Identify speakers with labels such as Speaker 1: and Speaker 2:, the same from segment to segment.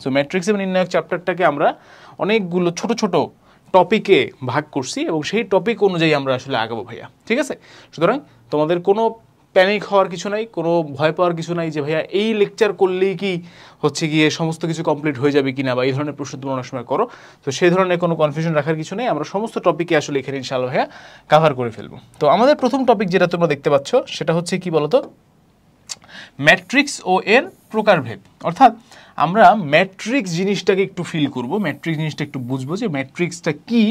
Speaker 1: So matrix এবং নির্ণায়ক চ্যাপ্টারটাকে আমরা অনেকগুলো ছোট ছোট টপিকে ভাগ করছি এবং সেই টপিক অনুযায়ী আমরা আসলে আগাবো ভাইয়া, ঠিক আছে? সুতরাং তোমাদের কোনো প্যানিক হওয়ার কিছু নাই, কোনো ভয় পাওয়ার কিছু নাই যে ভাইয়া এই লেকচার করলেই কি হচ্ছে গিয়ে সমস্ত কিছু কমপ্লিট হয়ে যাবে কিনা, বা এই ধরনের প্রশ্ন তোমরা অনেক সময় করো। তো সেই ধরনের কোনো কনফিউশন রাখার কিছু নেই, আমরা সমস্ত টপিকে আসলে এখানে ইনশাআল্লাহ ভাইয়া কাভার করে ফেলবো। তো আমাদের প্রথম টপিক যেটা তোমরা দেখতে পাচ্ছ সেটা হচ্ছে কি বলতো, ম্যাট্রিক্স ও এর প্রকারভেদ। অর্থাৎ আমরা ম্যাট্রিক্স জিনিসটাকে একটু ফিল করব, ম্যাট্রিক্স জিনিসটা একটু বুঝবো যে ম্যাট্রিক্সটা কি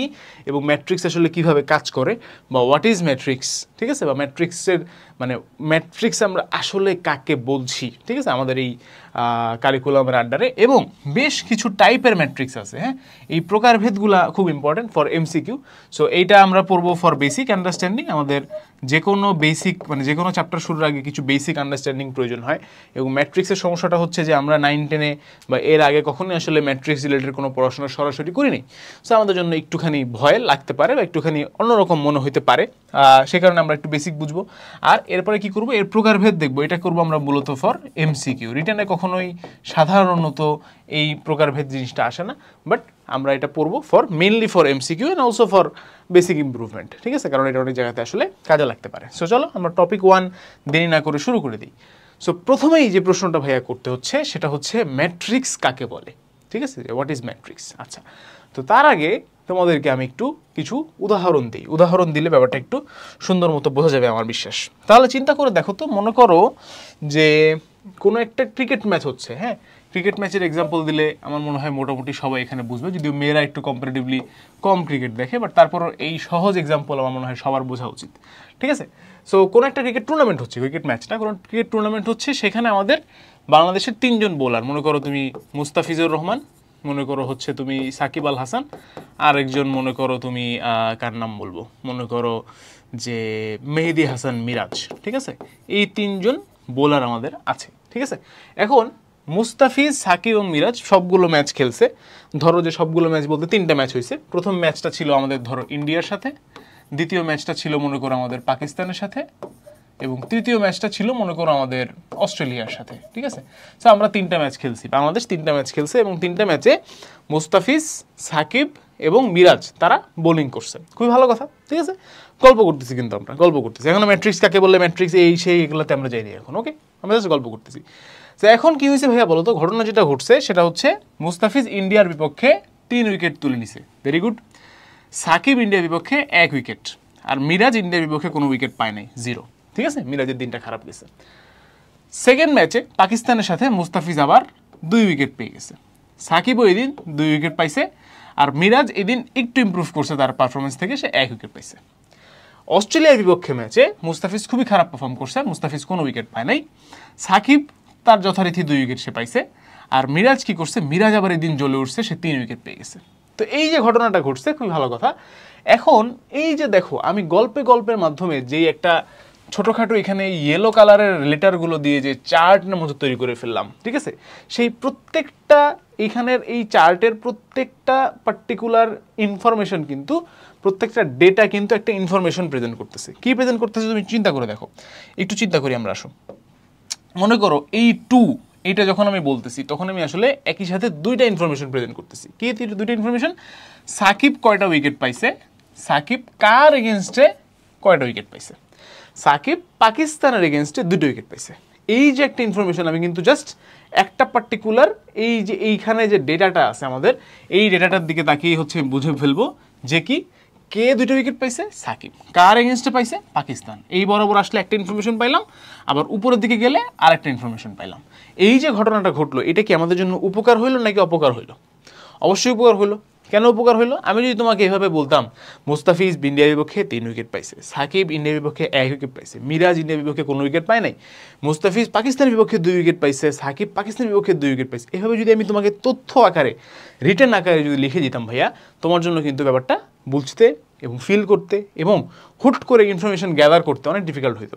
Speaker 1: এবং ম্যাট্রিক্স আসলে কিভাবে কাজ করে, বা হোয়াট ইজ ম্যাট্রিক্স, ঠিক আছে? বা ম্যাট্রিক্সের মানে ম্যাট্রিক্স আমরা আসলে কাকে বলছি, ঠিক আছে, আমাদের এই কারিকুলামের আন্ডারে। এবং বেশ কিছু টাইপের ম্যাট্রিক্স আছে, হ্যাঁ, এই প্রকারভেদগুলা খুব ইম্পর্টেন্ট ফর এমসিকিউ। সো এইটা আমরা পড়বো ফর বেসিক আন্ডারস্ট্যান্ডিং। আমাদের যে কোনো বেসিক মানে যে কোনো চ্যাপ্টার শুরুর আগে কিছু বেসিক আন্ডারস্ট্যান্ডিং প্রয়োজন হয়। এবং ম্যাট্রিক্সের সমস্যাটা হচ্ছে যে আমরা 9-10-এ বা এর আগে কখনোই আসলে ম্যাট্রিক্স রিলেটেড কোনো পড়াশোনা সরাসরি করিনি। সো আমাদের জন্য একটুখানি ভয় লাগতে পারে বা একটুখানি অন্যরকম মনে হতে পারে, সে কারণে আমরা একটু বেসিক বুঝবো। আর এরপরে কি করবো, এর প্রকারভেদ দেখবো। এটা করবো আমরা মূলত ফর এমসিকিউ। রিটেনে কখনোই সাধারণত এই প্রকারভেদ জিনিসটা আসে না, বাট আমরা এটা পড়বো for mainly for MCQ and also for basic improvement, ঠিক আছে? কারণ এটা অনেক জায়গাতে আসলে কাজে লাগতে পারে। সো চলো আমরা টপিক 1 দেরি না করে শুরু করে দিই। সো প্রথমেই যে প্রশ্নটা ভাইয়া করতে হচ্ছে সেটা হচ্ছে ম্যাট্রিক্স কাকে বলে, ঠিক আছে? What is matrix. আচ্ছা, তো তার আগে তোমাদেরকে আমি একটু কিছু উদাহরণ দিই। উদাহরণ দিলে ব্যাপারটা একটু সুন্দর মতো বোঝা যাবে আমার বিশ্বাস। তাহলে চিন্তা করে দেখো তো, মনে করো যে কোনো একটা ক্রিকেট ম্যাচ হচ্ছে, হ্যাঁ, ক্রিকেট ম্যাচের এক্সাম্পল দিলে আমার মনে হয় মোটামুটি সবাই এখানে বুঝবে, যদিও মেয়েরা একটু কম্পারেটিভলি কম ক্রিকেট দেখে, বাট তারপর এই সহজ এক্সাম্পল আমার মনে হয় সবার বোঝা উচিত, ঠিক আছে? সো কোনো একটা ক্রিকেট টুর্নামেন্ট হচ্ছে, ক্রিকেট ম্যাচ না, কোনো ক্রিকেট টুর্নামেন্ট হচ্ছে, সেখানে আমাদের বাংলাদেশের 3 জন বোলার, মনে করো তুমি মুস্তাফিজুর রহমান, মনে করো হচ্ছে তুমি সাকিব আল হাসান, আর একজন মনে করো তুমি কার নাম বলবো, মনে করো যে মেহেদি হাসান মিরাজ, ঠিক আছে? এই 3 জন বোলার আমাদের আছে, ঠিক আছে? এখন মুস্তাফিজ, সাকিব এবং মিরাজ সবগুলো ম্যাচ খেলছে। ধরো যে সবগুলো ম্যাচ বলতে 3টা ম্যাচ হয়েছে। প্রথম ম্যাচটা ছিল আমাদের ধরো ইন্ডিয়ার সাথে, দ্বিতীয় ম্যাচটা ছিল মনে করো আমাদের পাকিস্তানের সাথে, এবং তৃতীয় ম্যাচটা ছিল মনে করো আমাদের অস্ট্রেলিয়ার সাথে, ঠিক আছে? সো আমরা 3টা ম্যাচ খেলছি, বাংলাদেশ 3টা ম্যাচ খেলছে, এবং 3টা ম্যাচে মুস্তাফিজ, সাকিব এবং মিরাজ তারা বোলিং করছে। খুবই ভালো কথা, ঠিক আছে? গল্প করতেছি, কিন্তু আমরা গল্প করতেছি এখন। ম্যাট্রিক্স কাকে বললে, ম্যাট্রিক্স এই সেই এগুলোতে আমরা যাইনি এখন, ওকে? আমরা জাস্ট গল্প করতেছি। তো এখন কি হয়েছে ভাইয়া বলো তো, ঘটনা যেটা ঘটছে সেটা হচ্ছে মুস্তাফিজ ইন্ডিয়ার বিপক্ষে 3 উইকেট তুলে নিছে, ভেরি গুড। সাকিব ইন্ডিয়ার বিপক্ষে 1 উইকেট, আর মিরাজ ইন্ডিয়ার বিপক্ষে কোনো উইকেট পায় নাই, 0, ঠিক আছে? মিরাজের দিনটা খারাপ গেছে। সেকেন্ড ম্যাচে পাকিস্তানের সাথে মুস্তাফিজ আবার 2 উইকেট পেয়ে গেছে, সাকিবও এদিন 2 উইকেট পাইছে, আর মিরাজ এদিন একটু ইমপ্রুভ করছে তার পারফরমেন্স থেকে, সে 1 উইকেট পাইছে। অস্ট্রেলিয়ার বিপক্ষে ম্যাচে মুস্তাফিজ খুবই খারাপ পারফর্ম করছে, মুস্তাফিজ কোনো উইকেট পায় নাই, সাকিব তার যথারীতি 2 উইকেট সে পাইছে, আর মিরাজ কি করছে, মিরাজ আবার এদিন জ্বলে উঠছে, সে 3 উইকেট পেয়ে গেছে। তো এই যে ঘটনাটা ঘটছে, খুবই ভালো কথা। এখন এই যে দেখো, আমি গল্পের মাধ্যমে যেই একটা ছোটোখাটো এখানে ইয়েলো কালারের লেটারগুলো দিয়ে যে চার্টের মতো তৈরি করে ফেললাম, ঠিক আছে? সেই প্রত্যেকটা এখানের এই চার্টের প্রত্যেকটা পার্টিকুলার ইনফরমেশন কিন্তু, প্রত্যেকটা ডেটা কিন্তু একটা ইনফরমেশন প্রেজেন্ট করতেছে। কি প্রেজেন্ট করতেছে তুমি চিন্তা করে দেখো, একটু চিন্তা করি আমরা। আসো, মনে করো এই 2 এইটা যখন আমি বলতেছি তখন আমি আসলে একই সাথে 2টা ইনফরমেশন প্রেজেন্ট করতেছি। কি 2টা ইনফরমেশন? সাকিব কয়টা উইকেট পাইছে, সাকিব কার এগেনস্টে কয়টা উইকেট পাইছে, সাকিব পাকিস্তানের এগেনস্টে 2টা উইকেট পাইছে। এই যে একটা ইনফরমেশন, আমি কিন্তু জাস্ট একটা পার্টিকুলার এই যে এইখানে যে ডেটাটা আছে আমাদের, এই ডেটাটার দিকে তাকিয়ে হচ্ছে বুঝে ফেলবো যে কি, কে 2টা উইকেট পাইছে, সাকিব, কার এগেনস্টে পাইছে, পাকিস্তান। এই বরাবর আসলে একটা ইনফরমেশন পাইলাম, আবার উপরের দিকে গেলে আরেকটা ইনফরমেশন পাইলাম। এই যে ঘটনাটা ঘটলো, এটা কি আমাদের জন্য উপকার হইলো নাকি অপকার হইলো? অবশ্যই উপকার হইলো। কেন উপকার হইলো? আমি যদি তোমাকে এভাবে বলতাম মুস্তাফিজ ইন্ডিয়ার বিপক্ষে 3 উইকেট পাইছে, সাকিব ইন্ডিয়ার বিপক্ষে 1 উইকেট পাইছে, মিরাজ ইন্ডিয়ার বিপক্ষে কোনো উইকেট পায় নাই, মুস্তাফিজ পাকিস্তানের বিপক্ষে 2 উইকেট পাইছে, সাকিব পাকিস্তানের বিপক্ষে 2 উইকেট পাইছে, এভাবে যদি আমি তোমাকে তথ্য আকারে, রিটেন আকারে যদি লিখে দিতাম ভাইয়া, তোমার জন্য কিন্তু ব্যাপারটা বুঝতে এবং ফিল করতে এবং হুট করে ইনফরমেশন গ্যাদার করতে অনেক ডিফিকাল্ট হইতো।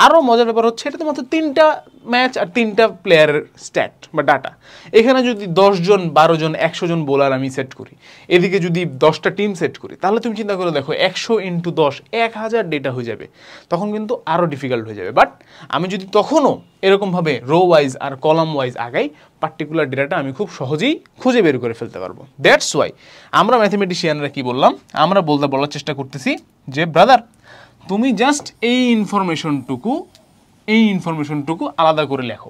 Speaker 1: আরও মজার ব্যাপার হচ্ছে এটা তো মাত্র 3টা ম্যাচ আর 3টা প্লেয়ারের স্ট্যাট বা ডাটা। এখানে যদি 10 জন 12 জন 100 জন বোলার আমি সেট করি, এদিকে যদি 10টা টিম সেট করি, তাহলে তুমি চিন্তা করে দেখো 100 × 10 1000 ডেটা হয়ে যাবে, তখন কিন্তু আরও ডিফিকাল্ট হয়ে যাবে। বাট আমি যদি তখনও এরকমভাবে রো ওয়াইজ আর কলাম ওয়াইজ আগাই, পার্টিকুলার ডেটাটা আমি খুব সহজেই খুঁজে বের করে ফেলতে পারবো। দ্যাটস ওয়াই আমরা ম্যাথমেটিশিয়ানরা কি বললাম, আমরা বলার চেষ্টা করতেছি যে ব্রাদার তুমি জাস্ট এই ইনফরমেশনটুকু আলাদা করে লেখো।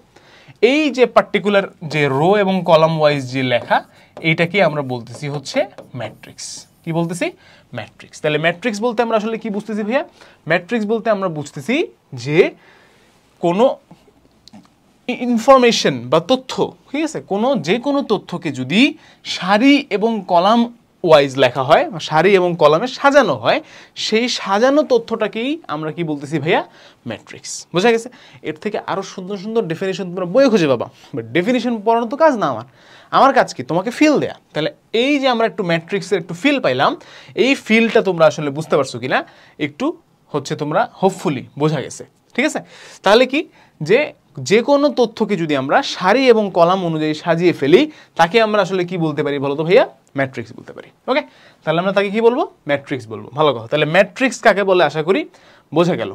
Speaker 1: এই যে পার্টিকুলার যে রো এবং কলাম ওয়াইজ যে লেখা, এইটাকে আমরা বলতেছি হচ্ছে ম্যাট্রিক্স। কি বলতেছি? ম্যাট্রিক্স। তাহলে ম্যাট্রিক্স বলতে আমরা আসলে কি বুঝতেছি ভাইয়া? ম্যাট্রিক্স বলতে আমরা বুঝতেছি যে কোনো ইনফরমেশন বা তথ্য, ঠিক আছে, যে কোনো তথ্যকে যদি সারি এবং কলাম ওয়াইজ লেখা হয়, সারি এবং কলামে সাজানো হয়, সেই সাজানো তথ্যটাকেই আমরা কি বলতেছি ভাইয়া? ম্যাট্রিক্স। বোঝা গেছে? এর থেকে আরও সুন্দর সুন্দর ডেফিনেশন তোমরা বইয়ে খুঁজে পাবা, বাট ডেফিনেশন পড়ানো তো কাজ না আমার কাজ কি? তোমাকে ফিল দেয়া। তাহলে এই যে আমরা একটু ম্যাট্রিক্সের একটু ফিল পাইলাম, এই ফিলটা তোমরা আসলে বুঝতে পারছো কিনা একটু হচ্ছে তোমরা হোপফুলি বোঝা গেছে, ঠিক আছে? তাহলে কি যে কোনো তথ্যকে যদি আমরা সারি এবং কলাম অনুযায়ী সাজিয়ে ফেলি, তাকে আমরা আসলে কি বলতে পারি বলো তো ভাইয়া? ম্যাট্রিক্স বলতে পারি। ওকে, তাহলে আমরা তাকে কি বলবো? ম্যাট্রিক্স বলবো। ভালো কথা। তাহলে ম্যাট্রিক্স কাকে বলে আশা করি বোঝা গেল।